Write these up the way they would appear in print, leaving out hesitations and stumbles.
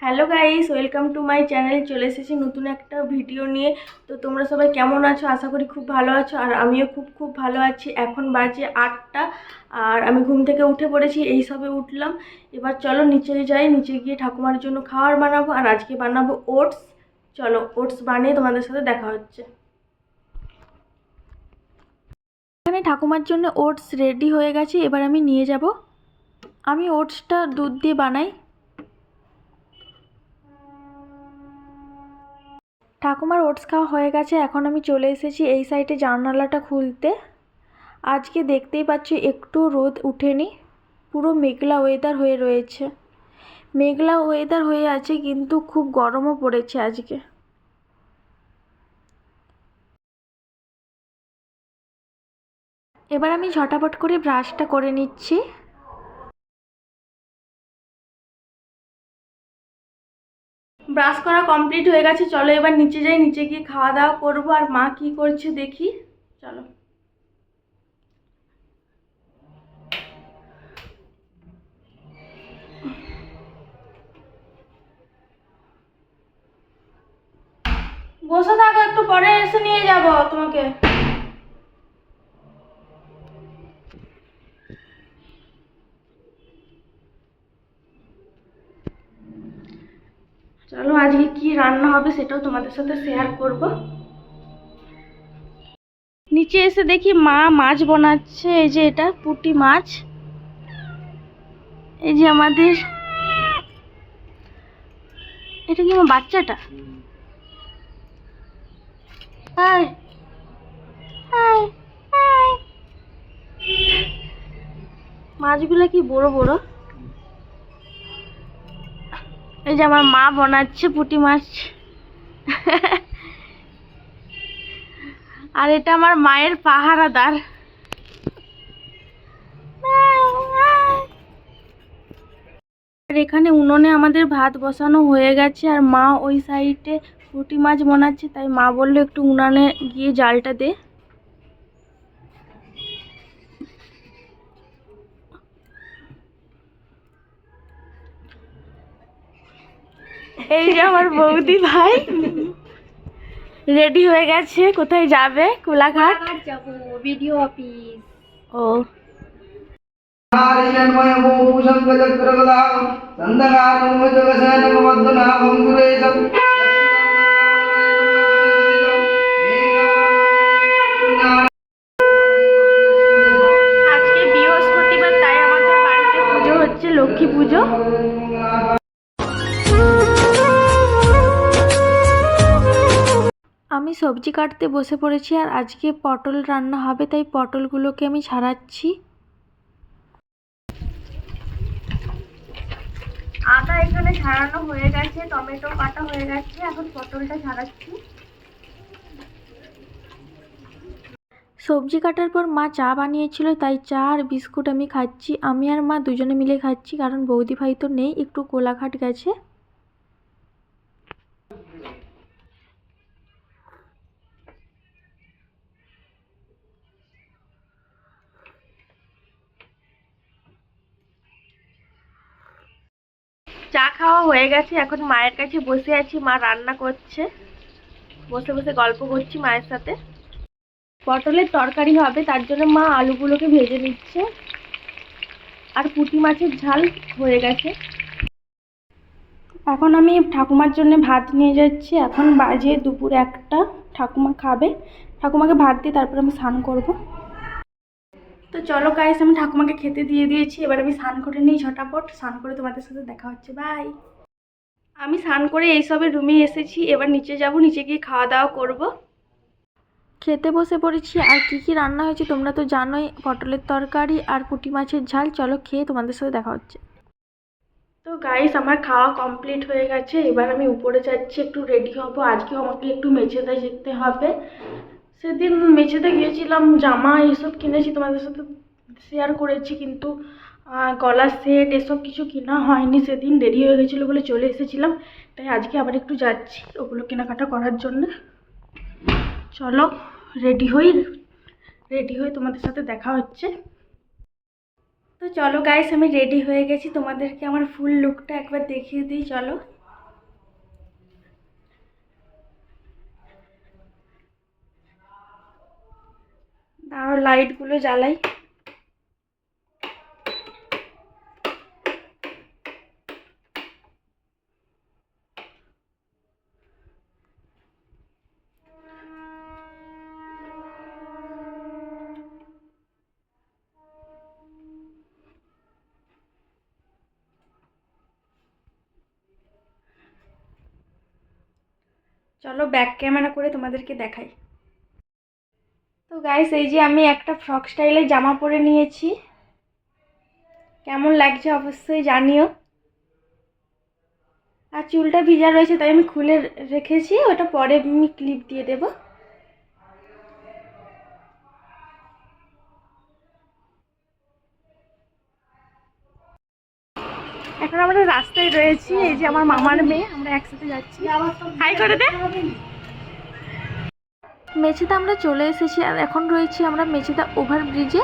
Hello guys, welcome to my channel. চলে এসেছি নতুন একটা ভিডিও নিয়ে। তো তোমরা সবাই কেমন আছো? আশা করি খুব ভালো আছো, আর আমিও খুব ভালো আছি। এখন বাজে 8টা আর আমি ঘুম থেকে উঠে পড়েছি, এই সবে উঠলাম। এবার চলো নিচে যাই, নিচে গিয়ে ঠাকুমার জন্য খাবার বানাবো, আর আজকে বানাবো ওটস। চলো ওটস বানিয়ে তোমাদের সাথে দেখা হচ্ছে। এখানে ঠাকুমার জন্য ওটস রেডি হয়ে গেছে, এবার আমি নিয়ে যাব। আমি ওটসটা দুধ দিয়ে বানাই। ঠাকুমার ওটস খাওয়া হয়ে গেছে, এখন আমি চলে এসেছি এই সাইডে জানালাটা খুলতে। আজকে দেখতেই পাচ্ছি একটু রোদ উঠেনি, পুরো মেঘলা ওয়েদার হয়ে রয়েছে। মেঘলা ওয়েদার হয়ে আছে কিন্তু খুব গরমও পড়েছে আজকে। এবার আমি ঝটাপট করে ব্রাশটা করে নিচ্ছি। ব্রাশ করা কমপ্লিট হয়ে গেছে, চলো এবার নিচে যাই, নিচে গিয়ে খাওয়া দাওয়া করবো। আর মা কি করছে দেখি, চলো। বসে থাকো, একটু পরে এসে নিয়ে যাবো তোমাকে। চলো আজকে কি রান্না হবে সেটাও তোমাদের সাথে শেয়ার করব। নিচে এসে দেখি মা মাছ বানাচ্ছে, এই যে এটা পুঁটি মাছ। এই যে আমাদের, এটা কি আমার বাচ্চাটা? High high high. মাছগুলো কি বড় বড়। এই যে আমার মা বানাচ্ছে পুঁটি মাছ। আর এটা আমার মায়ের পাহারাদার। আর এখানে উনুনে আমাদের ভাত বসানো হয়ে গেছে, আর মা ওই সাইডে পুঁটি মাছ বানাচ্ছে, তাই মা বললো একটু উনানে গিয়ে জালটা দে। এই যে আমার বৌদি ভাই রেডি হয়ে গেছে, কোথায় যাবে? কোলাঘাট যাবো, ভিডিও অফিস। ও আজকে বৃহস্পতিবার, তাই আমাদের বাড়িতে পুজো হচ্ছে, লক্ষ্মী পুজো। আমি সবজি কাটতে বসে পড়েছি, আর আজকে পটল রান্না হবে, তাই পটলগুলোকে আমি ছাড়াচ্ছি। আদা এখানে ছাড়ানো হয়ে গেছে, টমেটো কাটা হয়ে গেছে, এখন পটলটা ছাড়াচ্ছি। সবজি কাটার পর মা চা বানিয়েছিল, তাই চা আর বিস্কুট আমি খাচ্ছি। আমি আর মা দুজনে মিলে খাচ্ছি, কারণ বৌদি ভাই তো নেই, একটু কোলাঘাট গেছে। চা খাওয়া হয়ে গেছে, এখন মায়ের কাছে বসে আছি, মা রান্না করছে। বসে বসে গল্প করছি মায়ের সাথে। পটলের তরকারি হবে, তার জন্য মা আলুগুলোকে ভেজে নিচ্ছে, আর পুঁটি মাছের ঝাল হয়ে গেছে। এখন আমি ঠাকুমার জন্য ভাত নিয়ে যাচ্ছি, এখন বাজে দুপুর 1টা। ঠাকুমা খাবে, ঠাকুমাকে ভাত দিয়ে তারপর আমি স্নান করব। তো চলো গাইস, আমি ঠাকুমাকে খেতে দিয়ে দিয়েছি, এবার আমি স্নান করে নিই ঝটাপট। স্নান করে তোমাদের সাথে দেখা হচ্ছে, বাই। আমি স্নান করে এইসবের রুমে এসেছি, এবার নিচে যাব, নিচে গিয়ে খাওয়া দাওয়া করব। খেতে বসে পড়েছি, আর কি কি রান্না হয়েছে তোমরা তো জানোই, পটলের তরকারি আর পুঁটি মাছের ঝাল। চলো খেয়ে তোমাদের সাথে দেখা হচ্ছে। তো গাইস, আমার খাওয়া কমপ্লিট হয়ে গেছে, এবার আমি উপরে যাচ্ছি, একটু রেডি হব। আজকেও আমাকে একটু মেচেদা যেতে হবে। সেদিন মেচেদা গিয়েছিলাম, জামা এইসব কিনেছি, তোমাদের সাথে শেয়ার করেছি, কিন্তু গলার সেট এসব কিছু কেনা হয়নি। সেদিন দেরি হয়ে গেছিলো বলে চলে এসেছিলাম, তাই আজকে আবার একটু যাচ্ছি ওগুলো কেনাকাটা করার জন্য। চলো রেডি হই, রেডি হয়ে তোমাদের সাথে দেখা হচ্ছে। তো চলো গাইস, আমি রেডি হয়ে গেছি, তোমাদেরকে আমার ফুল লুকটা একবার দেখিয়ে দিই, চলো। আর লাইটগুলো জ্বালাই। চলো ব্যাক ক্যামেরা করে তোমাদেরকে দেখাই। তো গাইস, এই যে আমি একটা ফ্রক স্টাইলের জামা পরে নিয়েছি, কেমন লাগছে অবশ্যই জানিও। আর চুলটা ভিজা রয়েছে তাই আমি খুলে রেখেছি, ওটা পরে আমি ক্লিপ দিয়ে দেব। এখন আমরা রাস্তায় রয়েছি, এই যে আমার মামার মেয়ে, আমরা একসাথে যাচ্ছি। হাই করে দে। মেচেদা আমরা চলে এসেছি, আর এখন রয়েছি আমরা মেচেদা ওভারব্রিজে।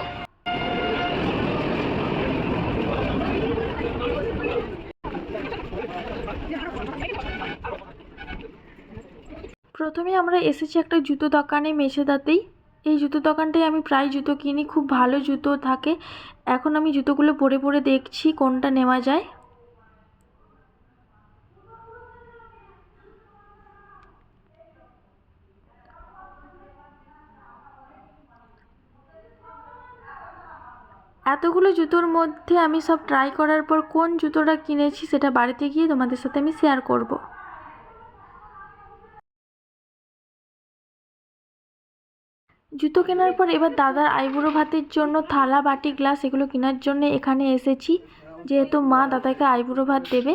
প্রথমে আমরা এসেছি একটা জুতো দোকানে মেচেদাতেই। এই জুতো দোকানটায় আমি প্রায় জুতো কিনি, খুব ভালো জুতো থাকে। এখন আমি জুতোগুলো পরে পরে দেখছি কোনটা নেওয়া যায়। এতগুলো জুতোর মধ্যে আমি সব ট্রাই করার পর কোন জুতোটা কিনেছি সেটা বাড়িতে গিয়ে তোমাদের সাথে আমি শেয়ার করব। জুতো কেনার পর এবার দাদার আইবুড়ো ভাতের জন্য থালা বাটি গ্লাস এগুলো কেনার জন্য এখানে এসেছি, যেহেতু মা দাদাকে আইবুড়ো ভাত দেবে।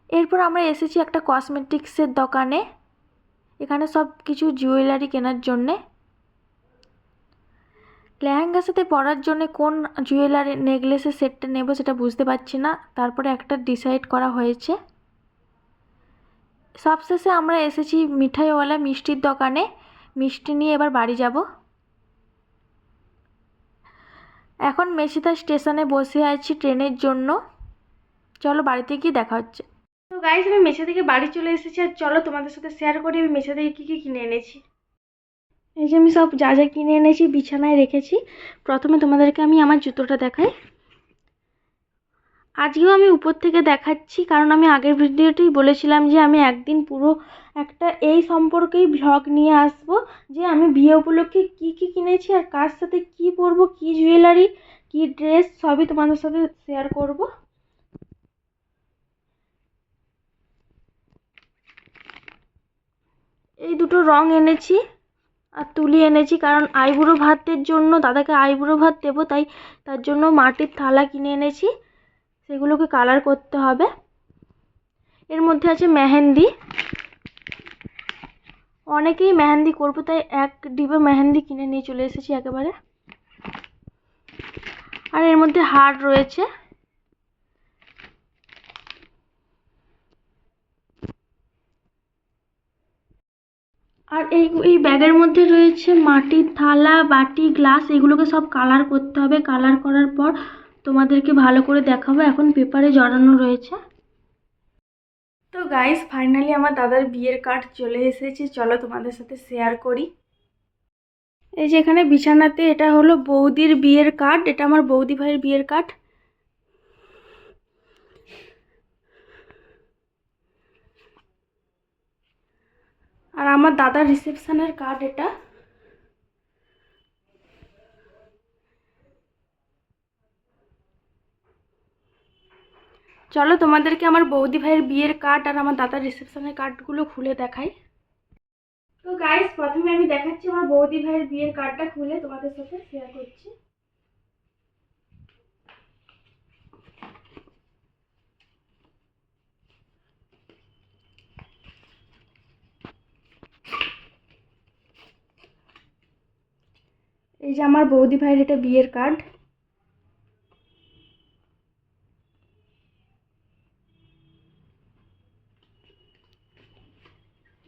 এরপর আমরা এসেছি একটা কসমেটিক্সের দোকানে, এখানে সব কিছু জুয়েলারি কেনার জন্যে। লেহেঙ্গার সাথে পরার জন্য কোন জুয়েলারি নেকলেসের সেটটা নেব সেটা বুঝতে পারছি না, তারপরে একটা ডিসাইড করা হয়েছে। সবশেষে আমরা এসেছি মিঠাইওয়ালা মিষ্টির দোকানে, মিষ্টি নিয়ে এবার বাড়ি যাব। এখন মেচেদা স্টেশনে বসে আছি ট্রেনের জন্য, চলো বাড়িতে গিয়ে দেখা হচ্ছে। তো গাইস, আমি মেচেদা থেকে বাড়ি চলে এসেছি, আর চলো তোমাদের সাথে শেয়ার করি আমি মেচেদা থেকে কী কী কিনে এনেছি। এই যে আমি সব যা যা কিনে এনেছি বিছানায় রেখেছি। প্রথমে তোমাদেরকে আমি আমার জুতোটা দেখাই। আজকেও আমি উপর থেকে দেখাচ্ছি, কারণ আমি আগের ভিডিওতেই বলেছিলাম যে আমি একদিন পুরো একটা এই সম্পর্কেই ভ্লগ নিয়ে আসব, যে আমি বিয়ে উপলক্ষে কী কী কিনেছি আর কার সাথে কী পরবো, কী জুয়েলারি, কী ড্রেস, সবই তোমাদের সাথে শেয়ার করব। এই দুটো রং এনেছি আর তুলি এনেছি, কারণ আইবুড়ো ভাতের জন্য দাদাকে আইবুড়ো ভাত দেবো, তাই তার জন্য মাটির থালা কিনে এনেছি, সেগুলোকে কালার করতে হবে। এর মধ্যে আছে মেহেন্দি, অনেকেই মেহেন্দি করবো তাই এক ডিবে মেহেন্দি কিনে নিয়ে চলে এসেছি একেবারে। আর এর মধ্যে হার রয়েছে। আর এই ব্যাগের মধ্যে রয়েছে মাটির থালা বাটি গ্লাস, এগুলোকে সব কালার করতে হবে। কালার করার পর তোমাদেরকে ভালো করে দেখাবো, এখন পেপারে জড়ানো রয়েছে। তো গাইস, ফাইনালি আমার দাদার বিয়ের কার্ড চলে এসেছে, চলো তোমাদের সাথে শেয়ার করি। এই যে এখানে বিছানাতে, এটা হলো বৌদির বিয়ের কার্ড, এটা আমার বৌদি ভাইয়ের বিয়ের কার্ড। আর আমার দাদার রিসেপশনের কার্ড এটা। চলো তোমাদেরকে আমার বৌদি ভাইয়ের বিয়ের কার্ড আর আমার দাদার রিসেপশনের কার্ডগুলো খুলে দেখাই। তো গাইস, প্রথমে আমি দেখাচ্ছি আমার বৌদি ভাইয়ের বিয়ের কার্ডটা খুলে তোমাদের সাথে শেয়ার করছি। এই যে আমার বৌদি ভাইয়ের এটা বিয়ের কার্ড।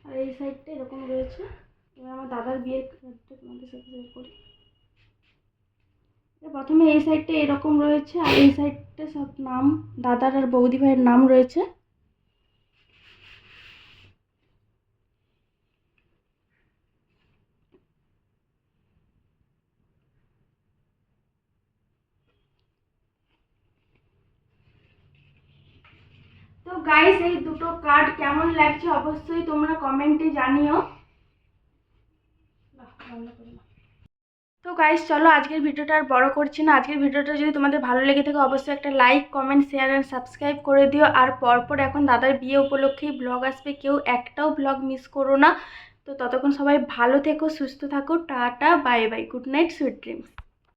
আর এই সাইডটা এরকম রয়েছে। এবার আমার দাদার বিয়ের কার্ডটা তোমাদের সাথে শেয়ার করি। প্রথমে এই সাইডটা এরকম রয়েছে, আর এই সাইডটা সব নাম, দাদার আর বৌদি ভাইয়ের নাম রয়েছে। গাইস এই দুটো কার্ড কেমন লাগছে অবশ্যই তোমরা কমেন্টে জানিও। তো গাইস চলো আজকের ভিডিওটা আর বড় করছি না। আজকের ভিডিওটা যদি তোমাদের ভালো লেগে থাকে অবশ্যই একটা like, comment, share and subscribe করে দিও। আর পরপর এখন দাদার বিয়ে উপলক্ষেই ব্লগ আসবে, কেউ একটাও ব্লগ মিস করো না। তো ততক্ষণ সবাই ভালো থেকো, সুস্থ থাকো, tata, bye bye, good night, sweet dreams.